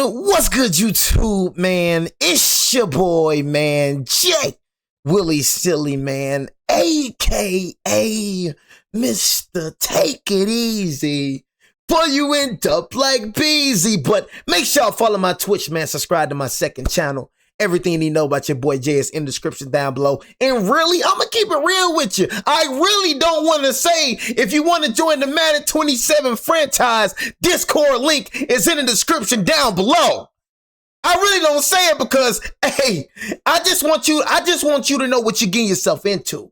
What's good, YouTube, man? It's your boy, man, Jay Willie Silly, man, a.k.a. Mr. Take It Easy. Pull you end up like Beezy. But make sure y'all follow my Twitch, man. Subscribe to my second channel. Everything you know about your boy Jay is in the description down below. And really, I'm going to keep it real with you. I really don't want to say if you want to join the Madden 27 franchise, Discord link is in the description down below. I really don't say it because, hey, I just want you to know what you're getting yourself into.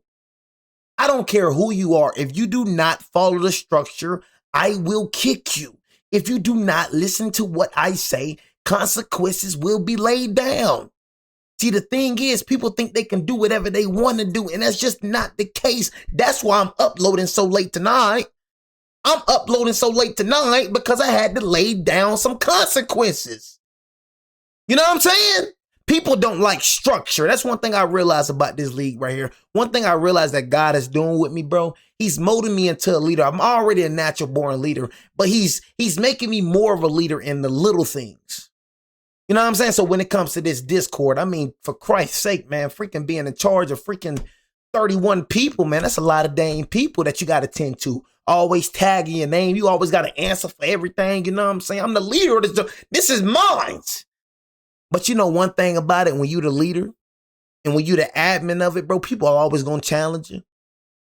I don't care who you are. If you do not follow the structure, I will kick you. If you do not listen to what I say, consequences will be laid down. See, the thing is, people think they can do whatever they want to do, and that's just not the case. That's why I'm uploading so late tonight. I'm uploading so late tonight because I had to lay down some consequences. You know what I'm saying? People don't like structure. That's one thing I realized about this league right here. One thing I realized that God is doing with me, bro. He's molding me into a leader. I'm already a natural born leader, but he's making me more of a leader in the little things. You know what I'm saying? So when it comes to this Discord, I mean, for Christ's sake, man, freaking being in charge of freaking 31 people, man, that's a lot of dang people that you got to tend to. Always tagging your name. You always got to answer for everything. You know what I'm saying? I'm the leader of this. This is mine. But you know one thing about it, when you the leader and when you the admin of it, bro, people are always going to challenge you.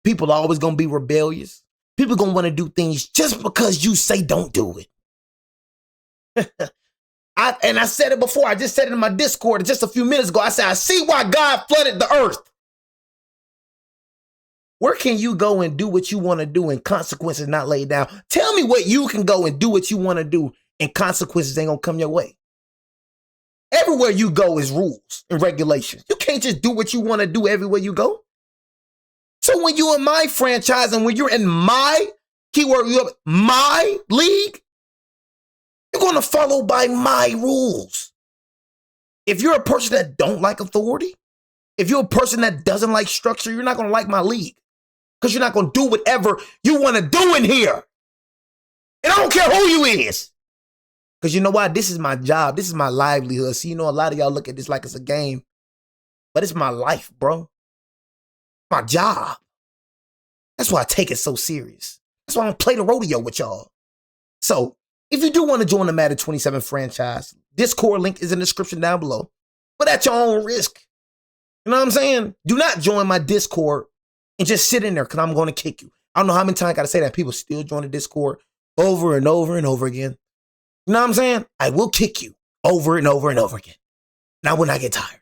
People are always going to be rebellious. People going to want to do things just because you say don't do it. I said it before. I just said it in my Discord just a few minutes ago. I said, I see why God flooded the earth. Where can you go and do what you want to do and consequences not laid down? Tell me what you can go and do what you want to do and consequences ain't going to come your way. Everywhere you go is rules and regulations. You can't just do what you want to do everywhere you go. So when you're in my franchise and when you're in my, keyword, my league, you're going to follow by my rules. If you're a person that don't like authority, if you're a person that doesn't like structure, you're not going to like my league because you're not going to do whatever you want to do in here. And I don't care who you is. Because you know why? This is my job. This is my livelihood. See, you know, a lot of y'all look at this like it's a game, but it's my life, bro. My job. That's why I take it so serious. That's why I don't play the rodeo with y'all. So, if you do want to join the Madden 27 franchise, Discord link is in the description down below. But at your own risk. You know what I'm saying? Do not join my Discord and just sit in there because I'm going to kick you. I don't know how many times I got to say that. People still join the Discord over and over and over again. You know what I'm saying? I will kick you over and over and over again. Now when I get tired.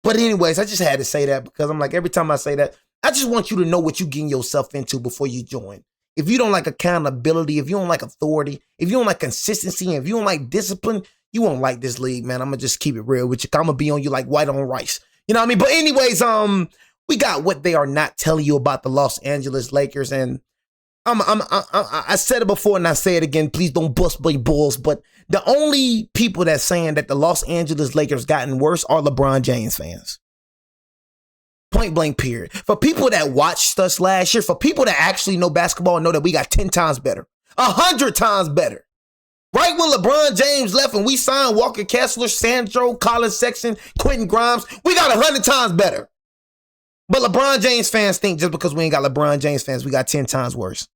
But anyways, I just had to say that because I'm like, every time I say that, I just want you to know what you're getting yourself into before you join. If you don't like accountability, if you don't like authority, if you don't like consistency, and if you don't like discipline, you won't like this league, man. I'm going to just keep it real with you. I'm going to be on you like white on rice. You know what I mean? But anyways, we got what they are not telling you about the Los Angeles Lakers. And I said it before and I say it again. Please don't bust my balls. But the only people that's saying that the Los Angeles Lakers gotten worse are LeBron James fans. Point blank period. For people that watched us last year, for people that actually know basketball and know that we got 10 times better, 100 times better. Right when LeBron James left and we signed Walker Kessler, Sandro, Colin Sexton, Quentin Grimes, we got 100 times better. But LeBron James fans think just because we ain't got LeBron James fans, we got 10 times worse.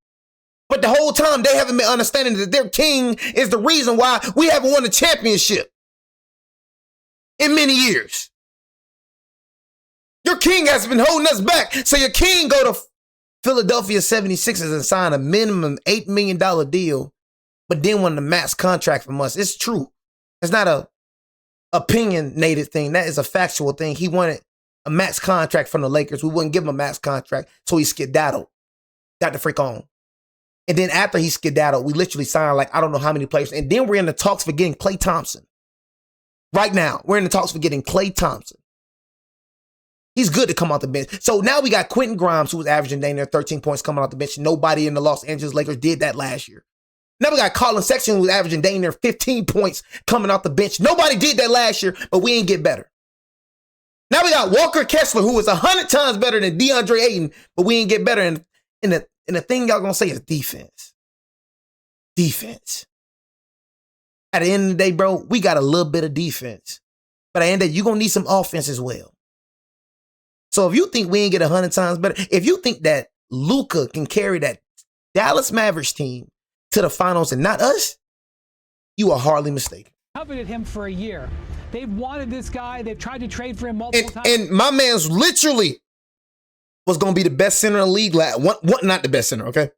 But the whole time they haven't been understanding that their king is the reason why we haven't won a championship in many years. Your king has been holding us back. So your king go to Philadelphia 76ers and sign a minimum $8 million deal, but then wanted a max contract from us. It's true. It's not a opinionated thing. That is a factual thing. He wanted a max contract from the Lakers. We wouldn't give him a max contract, so he skedaddled. Got the freak on. And then after he skedaddled, we literally signed like I don't know how many players. And then we're in the talks for getting Klay Thompson. Right now, we're in the talks for getting Klay Thompson. He's good to come off the bench. So now we got Quentin Grimes, who was averaging down there 13 points coming off the bench. Nobody in the Los Angeles Lakers did that last year. Now we got Colin Sexton, who was averaging down there 15 points coming off the bench. Nobody did that last year, but we ain't get better. Now we got Walker Kessler, who is 100 times better than DeAndre Ayton, but we ain't get better. And the thing y'all gonna say is defense. Defense. At the end of the day, bro, we got a little bit of defense. But at the end of the day, you're going to need some offense as well. So if you think we ain't get 100 times better, if you think that Luka can carry that Dallas Mavericks team to the finals and not us, you are hardly mistaken. Coveted him for a year. They've wanted this guy. They've tried to trade for him multiple times. And my man's literally was going to be the best center in the league. Not the best center, okay?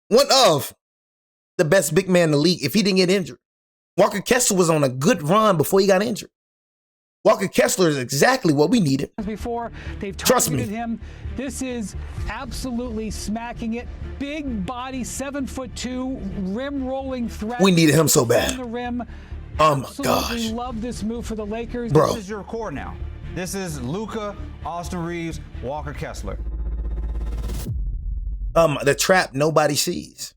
One of the best big man in the league if he didn't get injured. Walker Kessler was on a good run before he got injured. Walker Kessler is exactly what we needed. Before they've targeted him. This is absolutely smacking it. Big body, 7'2", rim rolling threat. We needed him so bad. The rim. Oh my gosh. Absolutely love this move for the Lakers. Bro. This is your core now. This is Luka, Austin Reeves, Walker Kessler. The trap nobody sees.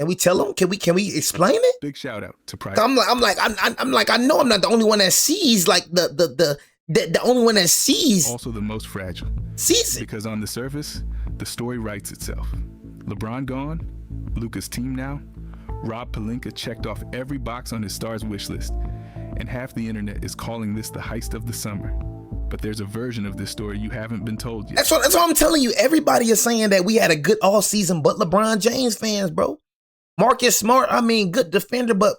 Can we tell them? Can we explain it? Big shout out to Private. I'm like, I know I'm not the only one that sees like the only one that sees. Also the most fragile. Sees it. Because on the surface, the story writes itself. LeBron gone, Luka's team now. Rob Pelinka checked off every box on his stars wish list, and half the internet is calling this the heist of the summer. But there's a version of this story you haven't been told yet. That's what I'm telling you. Everybody is saying that we had a good all season, but LeBron James fans, bro. Marcus Smart, I mean, good defender, but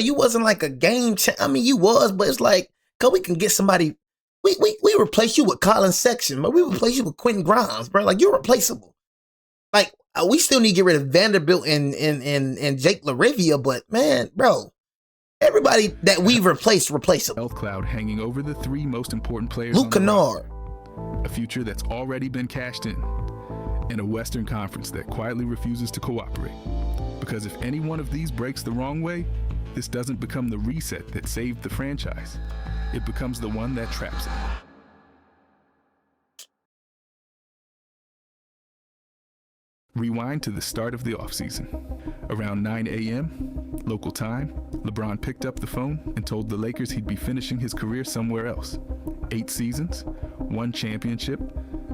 you wasn't like a game you was, but it's like, we can get somebody. We replace you with Colin Sexton, but we replace you with Quentin Grimes, bro. Like, you're replaceable. Like, we still need to get rid of Vanderbilt and Jake LaRivia, but man, bro, everybody that we've replaced, replaceable. Health cloud hanging over the three most important players. Luke Kennard. A future that's already been cashed in a Western Conference that quietly refuses to cooperate. Because if any one of these breaks the wrong way, this doesn't become the reset that saved the franchise. It becomes the one that traps it. Rewind to the start of the offseason. Around 9 a.m., local time, LeBron picked up the phone and told the Lakers he'd be finishing his career somewhere else. 8 seasons, 1 championship,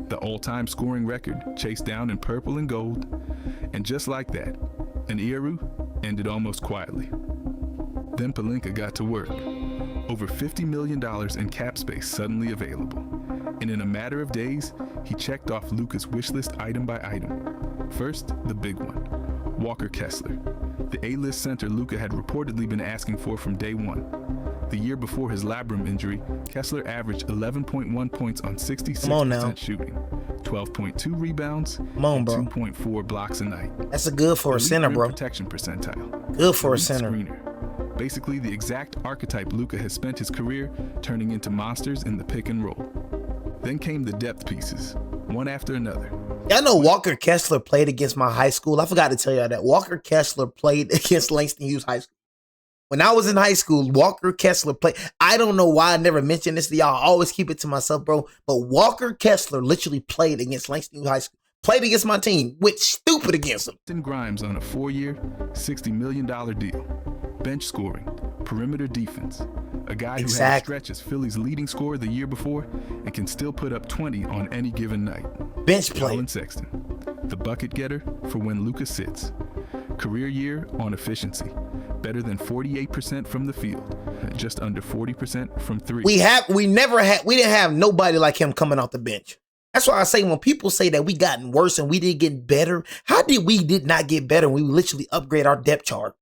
the all-time scoring record chased down in purple and gold, and just like that, an era ended almost quietly. Then Pelinka got to work. Over $50 million in cap space suddenly available. And in a matter of days, he checked off Luka's wish list item by item. First, the big one, Walker Kessler, the A-list center Luka had reportedly been asking for from day one. The year before his labrum injury, Kessler averaged 11.1 points on 66% shooting, 12.2 rebounds, and 2.4 blocks a night. That's a good for a center, bro. Protection percentile. Good for a center. Screener. Basically the exact archetype Luka has spent his career turning into monsters in the pick and roll. Then came the depth pieces, one after another. Y'all know Walker Kessler played against my high school. I forgot to tell y'all that. Walker Kessler played against Langston Hughes High School. When I was in high school, Walker Kessler played. I don't know why I never mentioned this to y'all. I always keep it to myself, bro. But Walker Kessler literally played against Langston Hughes High School. Played against my team. Went stupid against him. Grimes on a 4-year, $60 million deal. Bench scoring, perimeter defense. A guy who had a stretch as Philly's leading scorer the year before and can still put up 20 on any given night. Bench play. Colin Sexton, the bucket getter for when Luka sits. Career year on efficiency. Better than 48% from the field, just under 40% from three. We didn't have nobody like him coming off the bench. That's why I say when people say that we gotten worse and we didn't get better, how did we not get better? We literally upgrade our depth chart.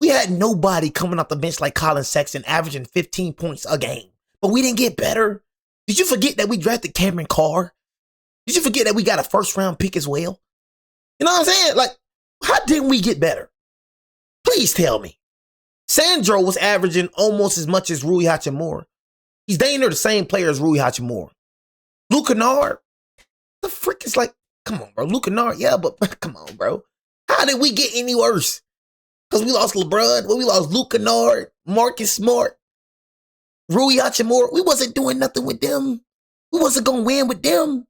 We had nobody coming off the bench like Colin Sexton averaging 15 points a game, but we didn't get better. Did you forget that we drafted Cameron Carr? Did you forget that we got a first round pick as well? You know what I'm saying? Like, how didn't we get better? Please tell me. Sandro was averaging almost as much as Rui Hachimura. He's dang near the same player as Rui Hachimura. Luke Kennard, the frick is like, come on, bro. Luke Kennard, yeah, but come on, bro. How did we get any worse? Because we lost LeBron, we lost Luke Kennard, Marcus Smart, Rui Hachimura. We wasn't doing nothing with them. We wasn't going to win with them.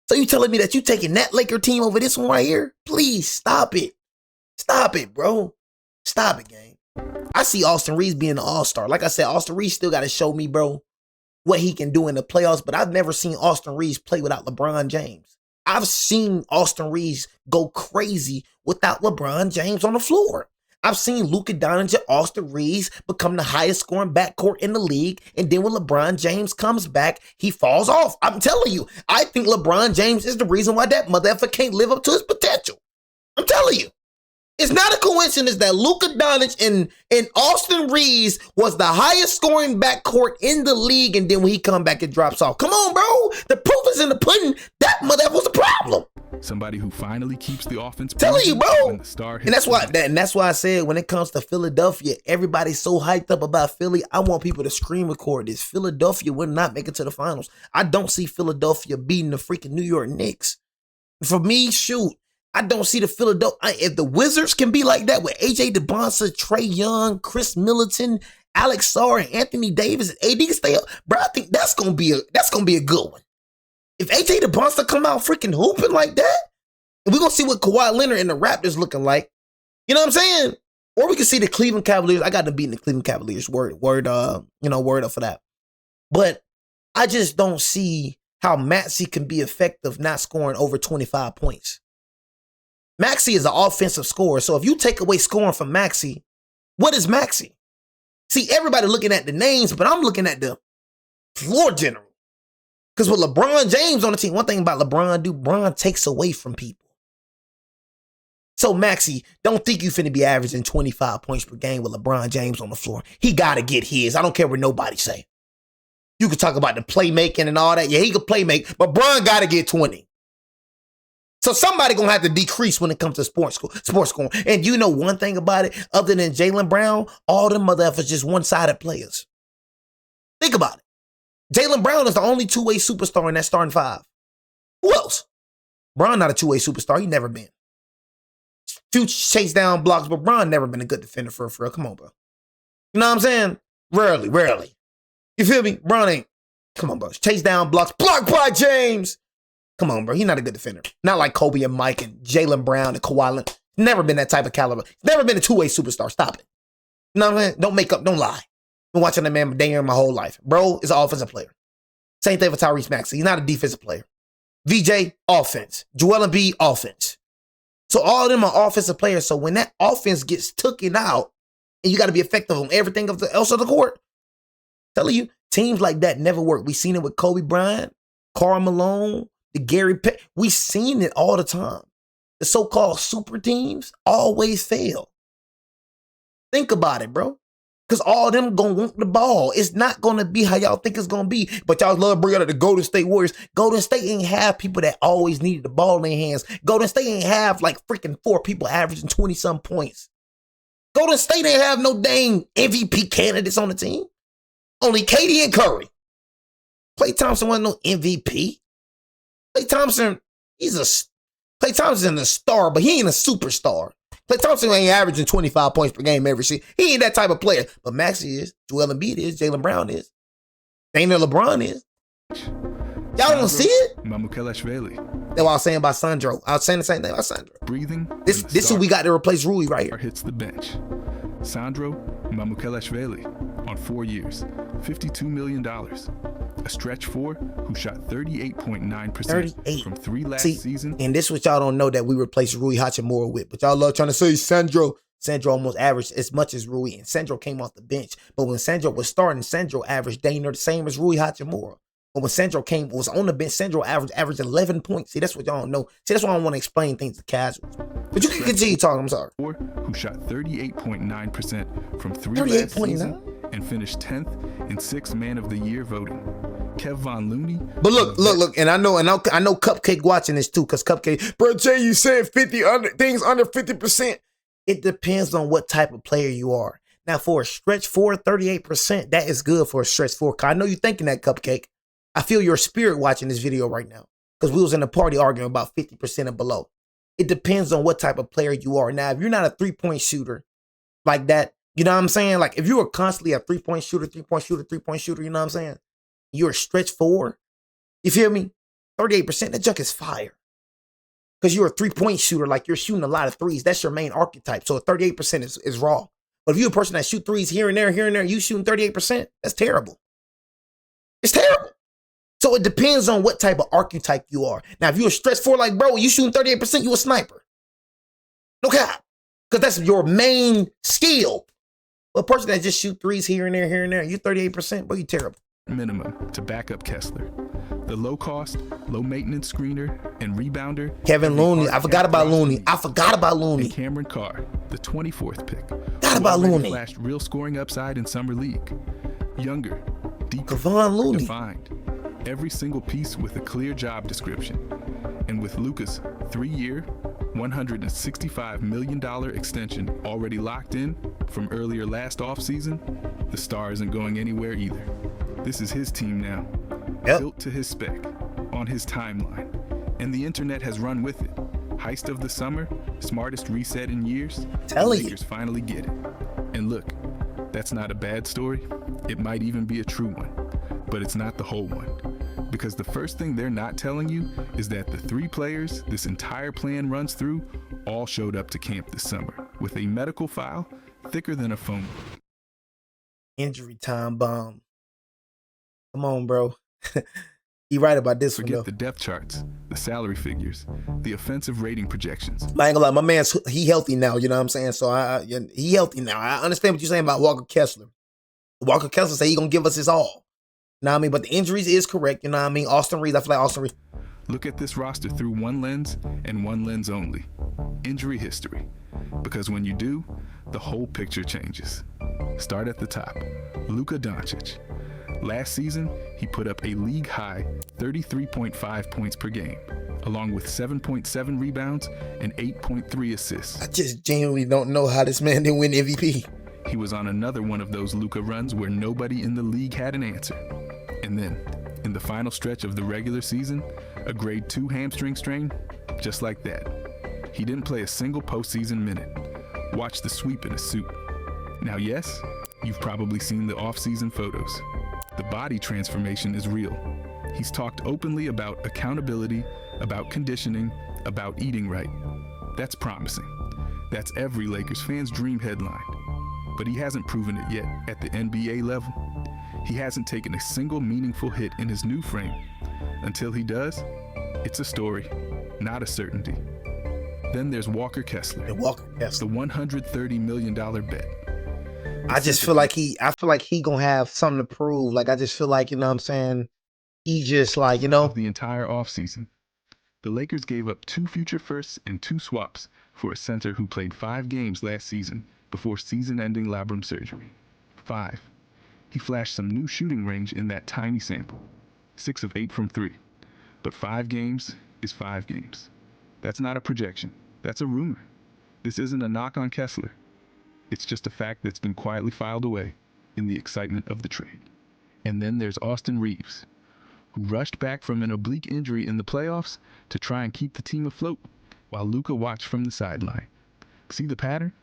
So you telling me that you taking that Laker team over this one right here? Please, stop it. Stop it, bro. Stop it, gang. I see Austin Reeves being an all-star. Like I said, Austin Reeves still got to show me, bro, what he can do in the playoffs, but I've never seen Austin Reeves play without LeBron James. I've seen Austin Reeves go crazy without LeBron James on the floor. I've seen Luka Doncic and Austin Reeves become the highest scoring backcourt in the league. And then when LeBron James comes back, he falls off. I'm telling you, I think LeBron James is the reason why that motherfucker can't live up to his potential. I'm telling you. It's not a coincidence that Luka Doncic and Austin Reeves was the highest scoring backcourt in the league, and then when he come back, it drops off. Come on, bro. The proof is in the pudding. That motherfucker was the problem. Somebody who finally keeps the offense. Telling you, bro. When the star hits and that's why I said when it comes to Philadelphia, everybody's so hyped up about Philly. I want people to screen record this. Philadelphia will not make it to the finals. I don't see Philadelphia beating the freaking New York Knicks. For me, shoot. I don't see the Philadelphia. If the Wizards can be like that with AJ DeBonsa, Trae Young, Chris Middleton, Alex Sarr, and Anthony Davis, and AD can stay up, bro, I think that's gonna be a good one. If AJ DeBonsa come out freaking hooping like that, we're gonna see what Kawhi Leonard and the Raptors looking like. You know what I'm saying? Or we can see the Cleveland Cavaliers. I got them beating the Cleveland Cavaliers. Word up for that. But I just don't see how Maxey can be effective not scoring over 25 points. Maxey is an offensive scorer. So if you take away scoring from Maxey, what is Maxey? See, everybody looking at the names, but I'm looking at the floor general. Because with LeBron James on the team, one thing about LeBron takes away from people. So Maxey, don't think you finna be averaging 25 points per game with LeBron James on the floor. He got to get his. I don't care what nobody say. You can talk about the playmaking and all that. Yeah, he can playmake, but Bron got to get 20. So somebody going to have to decrease when it comes to sports scoring. And you know one thing about it, other than Jaylen Brown, all them motherfuckers just one-sided players. Think about it. Jaylen Brown is the only two-way superstar in that starting five. Who else? Bron not a two-way superstar. He never been. Few chase down blocks, but Bron never been a good defender for real. Come on, bro. You know what I'm saying? Rarely. You feel me? Bron ain't. Come on, bro. Chase down blocks. Blocked by James. Come on, bro. He's not a good defender. Not like Kobe and Mike and Jaylen Brown and Kawhi Leonard. Never been that type of caliber. Never been a two-way superstar. Stop it. You know what I'm saying? Don't make up. Don't lie. Been watching that man day in my whole life. Bro is an offensive player. Same thing for Tyrese Maxey. He's not a defensive player. VJ, offense. Joel Embiid, offense. So all of them are offensive players. So when that offense gets taken out and you got to be effective on everything else on the court, I'm telling you, teams like that never work. We seen it with Kobe Bryant, Karl Malone, the Gary Payton. We seen it all the time. The so-called super teams always fail. Think about it, bro. Because all of them going to want the ball. It's not going to be how y'all think it's going to be. But y'all love bringing out the Golden State Warriors. Golden State ain't have people that always needed the ball in their hands. Golden State ain't have like freaking 4 people averaging 20-some points. Golden State ain't have no dang MVP candidates on the team. Only KD and Curry. Klay Thompson wasn't no MVP. Klay Thompson, Klay Thompson is a star, but he ain't a superstar. Klay Thompson ain't averaging 25 points per game every season. He ain't that type of player. But Maxey is, Joel Embiid is, Jaylen Brown is. Ain't no LeBron is. Y'all don't see it? Mamukelashvili. That's what I was saying about Sandro. I was saying the same thing about Sandro. Breathing. This is who we got to replace Rui right here. Hits the bench. Sandro Mamukelashvili on 4 years, $52 million. A stretch 4 who shot 38.9% from 3 last season. And this is what y'all don't know that we replaced Rui Hachimura with. But y'all love trying to say Sandro. Sandro almost averaged as much as Rui. And Sandro came off the bench. But when Sandro was starting, Sandro averaged dang near the same as Rui Hachimura. But when Sandro was on the bench, Sandro averaged 11 points. See, that's what y'all don't know. See, that's why I don't want to explain things to casuals. But you can continue talking. I'm sorry. Who shot 38.9% from 3 last season and finished 10th in 6 Man of the Year voting. Kev Von Looney. But look, and I know Cupcake watching this too, because Cupcake, bro, Jay, you said things under 50%. It depends on what type of player you are. Now, for a stretch 4, 38%, that is good for a stretch 4. I know you're thinking that, Cupcake. I feel your spirit watching this video right now, because we was in a party arguing about 50% and below. It depends on what type of player you are. Now, if you're not a 3-point shooter like that, you know what I'm saying? Like, if you were constantly a 3-point shooter, you know what I'm saying? You're a stretch 4. You feel me? 38%, that junk is fire. Because you're a 3-point shooter, like you're shooting a lot of threes. That's your main archetype. So 38% is raw. But if you're a person that shoot threes here and there, you shooting 38%, that's terrible. It's terrible. So it depends on what type of archetype you are. Now, if you're a stretch 4 like bro, you shooting 38%, you a sniper. No cap. because that's your main skill. A person that just shoot threes here and there, you're 38%, but you're terrible. Minimum to back up Kessler. The low-cost, low-maintenance screener and rebounder. Kevin Looney. I forgot about Looney. And Cameron Carr, the 24th pick. Forgot about Looney. Flashed real scoring upside in summer league. Younger, deeper, defined. Every single piece with a clear job description. And with Luka's 3-year, $165 million extension already locked in from earlier last offseason, the star isn't going anywhere either. This is his team now, built to his spec, on his timeline, and the internet has run with it. Heist of the summer, smartest reset in years. The Lakers finally get it. And look, that's not a bad story. It might even be a true one, but it's not the whole one. Because the first thing they're not telling you is that the 3 players this entire plan runs through all showed up to camp this summer with a medical file thicker than a phone book. Injury time bomb. Come on, bro. You right about this one, though. Forget the depth charts, the salary figures, the offensive rating projections. I ain't gonna lie, my man's he healthy now, you know what I'm saying? So he healthy now. I understand what you're saying about Walker Kessler. Walker Kessler say he gonna give us his all. You know what I mean? But the injuries is correct, you know what I mean? Austin Reeves, I feel like Austin Reeves. Look at this roster through one lens and one lens only. Injury history. Because when you do, the whole picture changes. Start at the top. Luka Doncic. Last season, he put up a league-high 33.5 points per game, along with 7.7 rebounds and 8.3 assists. I just genuinely don't know how this man didn't win MVP. He was on another one of those Luka runs where nobody in the league had an answer. And then, in the final stretch of the regular season, a grade 2 hamstring strain, just like that. He didn't play a single postseason minute. Watch the sweep in a suit. Now, yes, you've probably seen the off-season photos. The body transformation is real. He's talked openly about accountability, about conditioning, about eating right. That's promising. That's every Lakers fan's dream headline. But he hasn't proven it yet at the NBA level. He hasn't taken a single meaningful hit in his new frame. Until he does, it's a story, not a certainty. Then there's Walker Kessler. The $130 million bet. I just feel like he gonna have something to prove. Like, I just feel like, you know what I'm saying? He just like, you know. The entire offseason, the Lakers gave up 2 future firsts and 2 swaps for a center who played 5 games last season before season-ending labrum surgery. 5. He flashed some new shooting range in that tiny sample. 6 of 8 from 3. But 5 games is 5 games. That's not a projection. That's a rumor. This isn't a knock on Kessler. It's just a fact that's been quietly filed away in the excitement of the trade. And then there's Austin Reeves, who rushed back from an oblique injury in the playoffs to try and keep the team afloat while Luka watched from the sideline. See the pattern?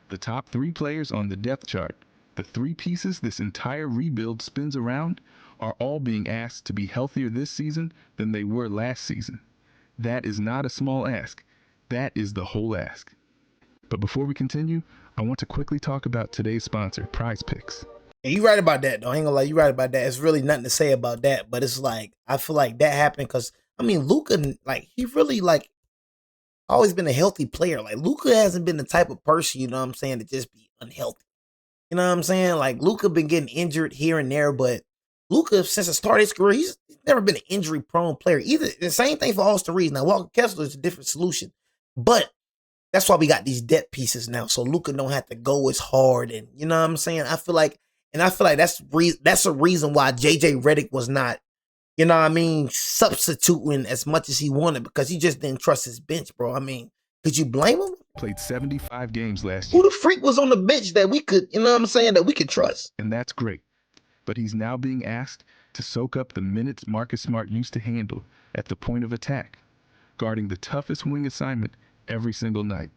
The top 3 players on the depth chart, the 3 pieces this entire rebuild spins around, are all being asked to be healthier this season than they were last season. That is not a small ask. That is the whole ask. But before we continue, I want to quickly talk about today's sponsor, Prize Picks. And you right about that, though. I ain't gonna lie, you right about that. It's really nothing to say about that. But it's like, I feel like that happened because, I mean, Luka, like, he really, like, always been a healthy player. Like, Luka hasn't been the type of person, you know what I'm saying, to just be unhealthy. You know what I'm saying? Like, Luka been getting injured here and there, but Luka, since the start of his career, he's never been an injury-prone player. Either the same thing for Austin Reeves. Now, Walker Kessler is a different solution. But that's why we got these depth pieces now, so Luka don't have to go as hard. And you know what I'm saying? I feel like that's a reason why JJ Redick was not, you know what I mean, substituting as much as he wanted, because he just didn't trust his bench, bro. I mean, could you blame him? Played 75 games last year. Who the freak was on the bench that we could, you know what I'm saying, that we could trust? And that's great. But he's now being asked to soak up the minutes Marcus Smart used to handle at the point of attack, guarding the toughest wing assignment every single night.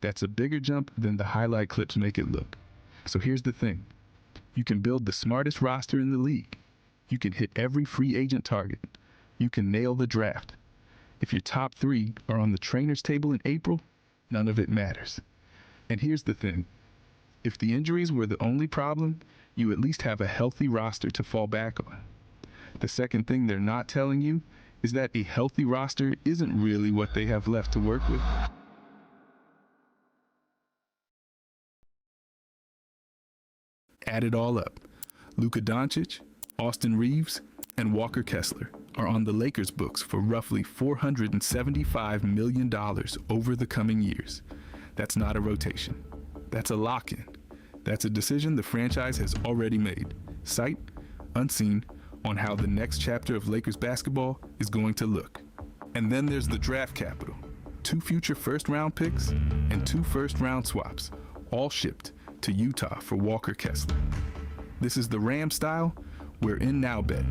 That's a bigger jump than the highlight clips make it look. So here's the thing. You can build the smartest roster in the league. You can hit every free agent target. You can nail the draft. If your top 3 are on the trainer's table in April, none of it matters. And here's the thing. If the injuries were the only problem, you at least have a healthy roster to fall back on. The second thing they're not telling you is that a healthy roster isn't really what they have left to work with. Add it all up. Luka Doncic, Austin Reeves, and Walker Kessler are on the Lakers' books for roughly $475 million over the coming years. That's not a rotation. That's a lock-in. That's a decision the franchise has already made, sight unseen, on how the next chapter of Lakers basketball is going to look. And then there's the draft capital. 2 future first-round picks and 2 first-round swaps, all shipped to Utah for Walker Kessler. This is the Ram style, we're in now bet.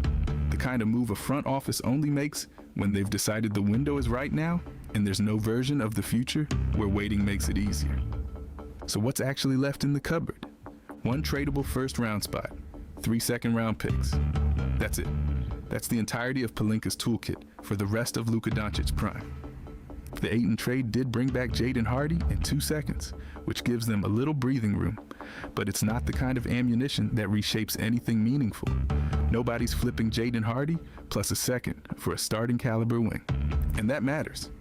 The kind of move a front office only makes when they've decided the window is right now and there's no version of the future where waiting makes it easier. So what's actually left in the cupboard? 1 tradable first-round spot, 3 second-round picks. That's it. That's the entirety of Pelinka's toolkit for the rest of Luka Doncic's prime. The Ayton trade did bring back Jaden Hardy in 2 seconds, which gives them a little breathing room, but it's not the kind of ammunition that reshapes anything meaningful. Nobody's flipping Jaden Hardy plus a second for a starting caliber wing. And that matters,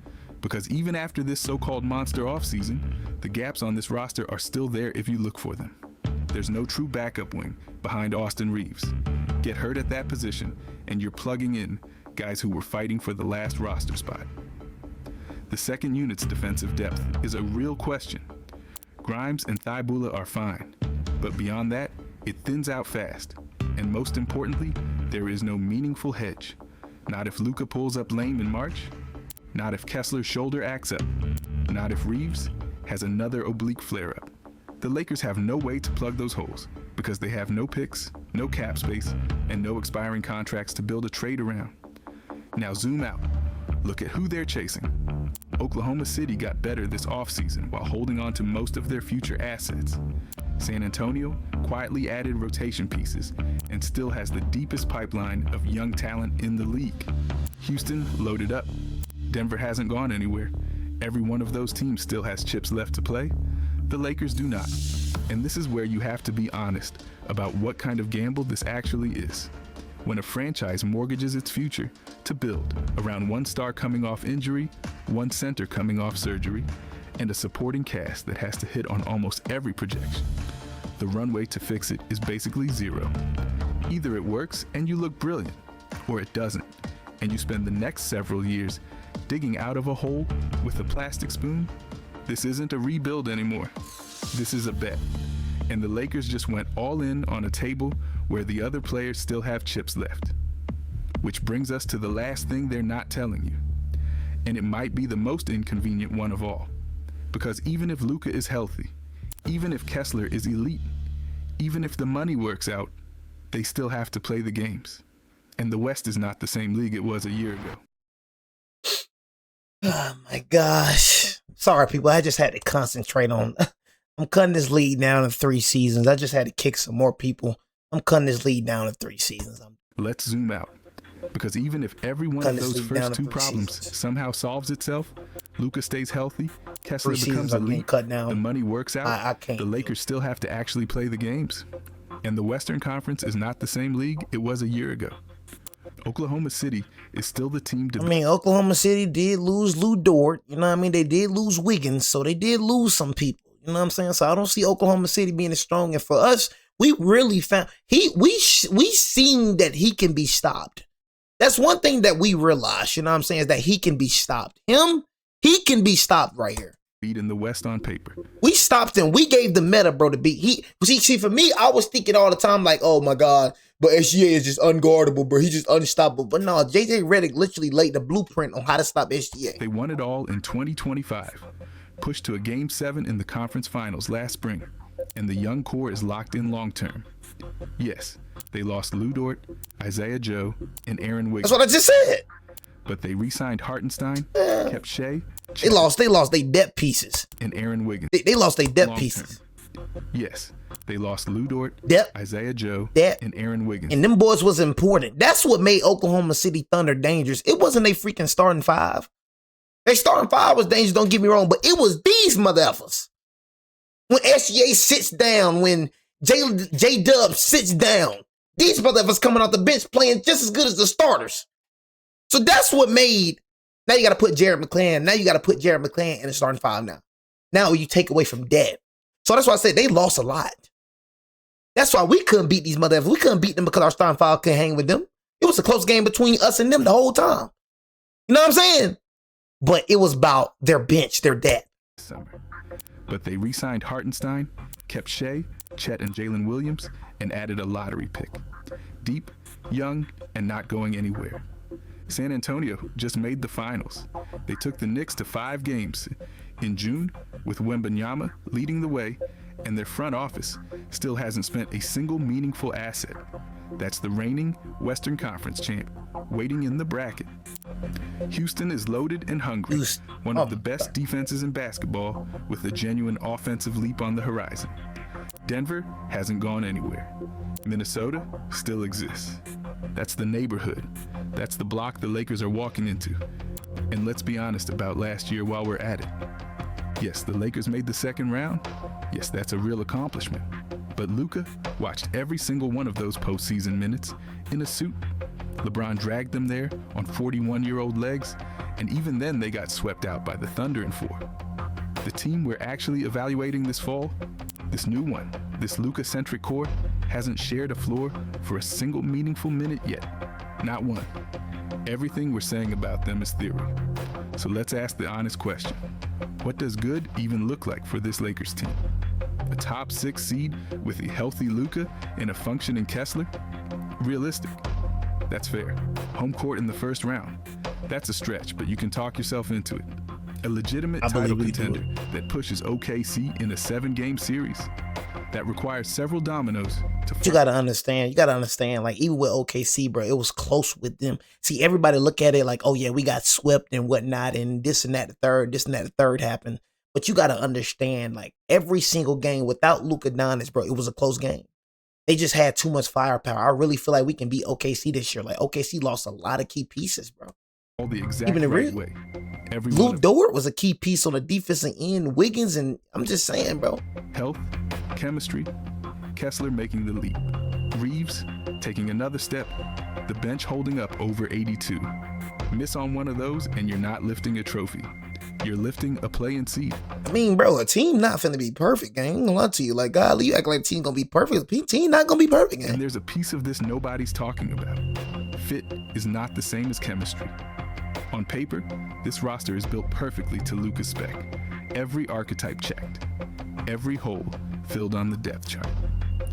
because even after this so-called monster offseason, the gaps on this roster are still there if you look for them. There's no true backup wing behind Austin Reeves. Get hurt at that position, and you're plugging in guys who were fighting for the last roster spot. The second unit's defensive depth is a real question. Grimes and Thybula are fine, but beyond that, it thins out fast. And most importantly, there is no meaningful hedge. Not if Luka pulls up lame in March, not if Kessler's shoulder acts up, not if Reeves has another oblique flare-up. The Lakers have no way to plug those holes because they have no picks, no cap space, and no expiring contracts to build a trade around. Now zoom out. Look at who they're chasing. Oklahoma City got better this offseason while holding on to most of their future assets. San Antonio quietly added rotation pieces and still has the deepest pipeline of young talent in the league. Houston loaded up. Denver hasn't gone anywhere. Every one of those teams still has chips left to play. The Lakers do not. And this is where you have to be honest about what kind of gamble this actually is. When a franchise mortgages its future to build around 1 star coming off injury, 1 center coming off surgery, and a supporting cast that has to hit on almost every projection, the runway to fix it is basically 0. Either it works and you look brilliant, or it doesn't, and you spend the next several years digging out of a hole with a plastic spoon. This isn't a rebuild anymore. This is a bet. And the Lakers just went all in on a table where the other players still have chips left. Which brings us to the last thing they're not telling you. And it might be the most inconvenient one of all. Because even if Luka is healthy, even if Kessler is elite, even if the money works out, they still have to play the games. And the West is not the same league it was a year ago. Oh my gosh. Sorry, people. I just had to concentrate on. I'm cutting this lead down to 3 seasons. I just had to kick some more people. I'm cutting this lead down to 3 seasons. Let's zoom out. Because even if every one of those first 2 problems somehow solves itself, Luka stays healthy, Kessler becomes elite, the money works out, the Lakers still have to actually play the games. And the Western Conference is not the same league it was a year ago. Oklahoma City is still the team to beat. Oklahoma City did lose Lou Dort. You know what I mean? They did lose Wiggins, so they did lose some people. You know what I'm saying? So I don't see Oklahoma City being as strong. And for us, we really found we seen that he can be stopped. That's one thing that we realized, you know what I'm saying, is that he can be stopped. He can be stopped right here. Beat in the West on paper. We stopped him. We gave the meta, bro, to beat. See, for me, I was thinking all the time, like, oh my God, but SGA is just unguardable, bro. He's just unstoppable. But no, JJ Redick literally laid the blueprint on how to stop SGA. They won it all in 2025. Pushed to a Game 7 in the conference finals last spring. And the young core is locked in long term. Yes, they lost Lou Dort, Isaiah Joe, and Aaron Wiggins. That's what I just said. But they re-signed Hartenstein, kept Shea. They lost their depth pieces. And Aaron Wiggins. They lost their depth pieces. Yes, they lost Lou Dort, Isaiah Joe, and Aaron Wiggins. And them boys was important. That's what made Oklahoma City Thunder dangerous. It wasn't they freaking starting 5. They starting 5 was dangerous, don't get me wrong, but it was these mother effers. When SGA sits down, when J-Dub sits down, these mother effers coming off the bench playing just as good as the starters. So that's what made, now you got to put Jared McClain. Now you got to put Jared McClain in the starting 5 now. Now you take away from that. So that's why I said they lost a lot. That's why we couldn't beat these motherfuckers. We couldn't beat them because our starting five couldn't hang with them. It was a close game between us and them the whole time. You know what I'm saying? But it was about their bench, their depth. Summer. But they re-signed Hartenstein, kept Shea, Chet, and Jalen Williams, and added a lottery pick. Deep, young, and not going anywhere. San Antonio just made the finals. They took the Knicks to 5 games in June, with Wembanyama leading the way, and their front office still hasn't spent a single meaningful asset. That's the reigning Western Conference champ, waiting in the bracket. Houston is loaded and hungry, one of the best defenses in basketball, with a genuine offensive leap on the horizon. Denver hasn't gone anywhere. Minnesota still exists. That's the neighborhood. That's the block the Lakers are walking into. And let's be honest about last year while we're at it. Yes, the Lakers made the second round. Yes, that's a real accomplishment. But Luka watched every single one of those postseason minutes in a suit. LeBron dragged them there on 41-year-old legs, and even then they got swept out by the Thunder in 4. The team we're actually evaluating this fall, this new one, this Luka-centric core, hasn't shared a floor for a single meaningful minute yet. Not one. Everything we're saying about them is theory. So let's ask the honest question. What does good even look like for this Lakers team? A top 6 seed with a healthy Luka and a functioning Kessler? Realistic. That's fair. Home court in the first round. That's a stretch, but you can talk yourself into it. A legitimate title contender that pushes OKC in a 7-game series. That requires several dominoes to fall. You gotta understand, like, even with OKC, bro, it was close with them. See, everybody look at it like, oh yeah, we got swept and whatnot, and this and that, the third happened. But you gotta understand, like, every single game without Luka Doncic, bro, it was a close game. They just had too much firepower. I really feel like we can beat OKC this year. Like, OKC lost a lot of key pieces, bro. All the exact Even right way. Lou Dort was a key piece on the defensive end. Wiggins, and I'm just saying, bro. Health, chemistry, Kessler making the leap. Reeves taking another step. The bench holding up over 82. Miss on one of those and you're not lifting a trophy. You're lifting a play-in seed. I mean, bro, a team not finna be perfect, gang. I ain't gonna lie to you. Like, golly, you act like a team gonna be perfect. A team not gonna be perfect, gang. And there's a piece of this nobody's talking about. Fit is not the same as chemistry. On paper, this roster is built perfectly to Luka's spec. Every archetype checked. Every hole filled on the depth chart.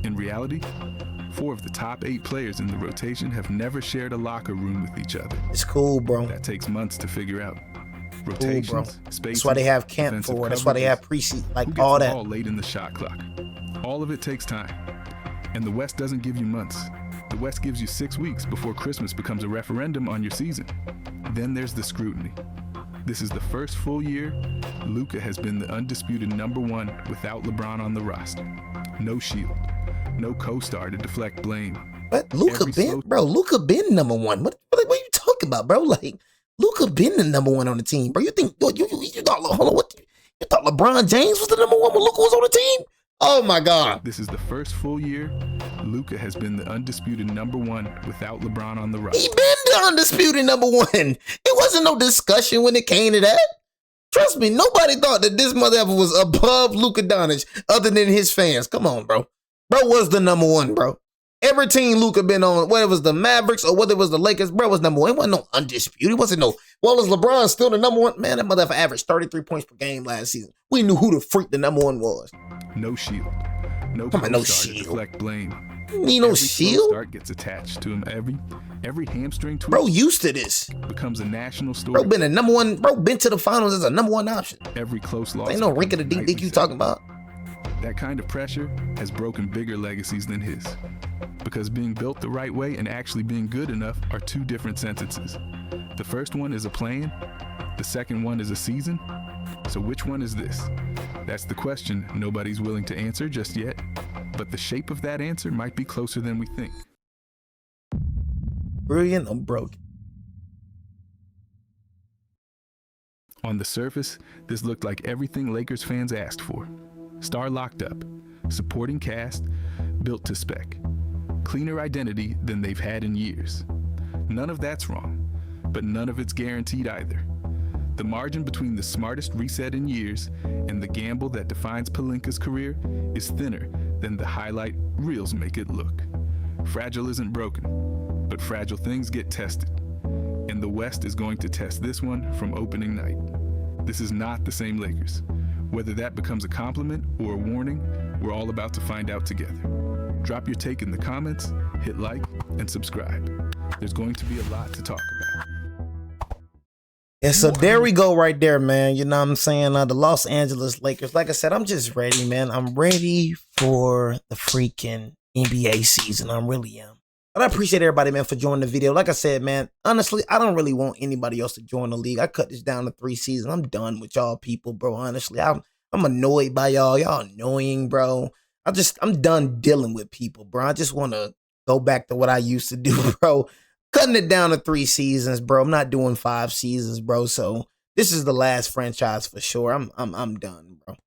In reality, 4 of the top 8 players in the rotation have never shared a locker room with each other. It's cool, bro. That takes months to figure out. Rotations, cool, bro. spaces, that's why they have camp for. That's why they have preseason, like all that. All late in the shot clock. All of it takes time. And the West doesn't give you months. The West gives you 6 weeks before Christmas becomes a referendum on your season. Then there's the scrutiny. This is the first full year Luka has been the undisputed #1 without LeBron on the roster. No shield, no co-star to deflect blame. But Luka been #1. What are you talking about, bro? Like, Luka been the #1 on the team, bro. You think you thought? Hold on, what? You thought LeBron James was the #1 when Luka was on the team? Oh my God! This is the first full year Luka has been the undisputed #1 without LeBron on the roster. He been the undisputed #1. It wasn't no discussion when it came to that. Trust me, nobody thought that this motherfucker was above Luka Doncic other than his fans. Come on, bro. Bro was the #1, bro. Every team Luka been on, whether it was the Mavericks or whether it was the Lakers, bro was #1. It wasn't no undisputed. It wasn't no, well, was LeBron still the #1? Man, that motherfucker averaged 33 points per game last season. We knew who the freak the #1 was. No shield. No shield. To deflect blame. You need no shield? Start gets attached to him. Every hamstring tweak. Bro used to this. Becomes a national story. Bro been a #1. Bro been to the finals as a #1 option. Every close loss. Ain't no rink of the deep dick you talking about. That kind of pressure has broken bigger legacies than his. Because being built the right way and actually being good enough are 2 different sentences. The first one is a plan. The second one is a season. So which one is this? That's the question nobody's willing to answer just yet. But the shape of that answer might be closer than we think. Brilliant or broken? On the surface, this looked like everything Lakers fans asked for. Star locked up, supporting cast, built to spec. Cleaner identity than they've had in years. None of that's wrong, but none of it's guaranteed either. The margin between the smartest reset in years and the gamble that defines Pelinka's career is thinner then the highlight reels make it look. Fragile isn't broken, but fragile things get tested. And the West is going to test this one from opening night. This is not the same Lakers. Whether that becomes a compliment or a warning, we're all about to find out together. Drop your take in the comments, hit like, and subscribe. There's going to be a lot to talk about. And so there we go right there, man. You know what I'm saying? The Los Angeles Lakers. Like I said, I'm just ready, man. I'm ready for the freaking NBA season. I really am. But I appreciate everybody, man, for joining the video. Like I said, man, honestly, I don't really want anybody else to join the league. I cut this down to 3 seasons. I'm done with y'all people, bro. Honestly, I'm annoyed by y'all. Y'all annoying, bro. I'm done dealing with people, bro. I just want to go back to what I used to do, bro. Cutting it down to 3 seasons, bro. I'm not doing 5 seasons, bro. So this is the last franchise for sure. I'm done, bro.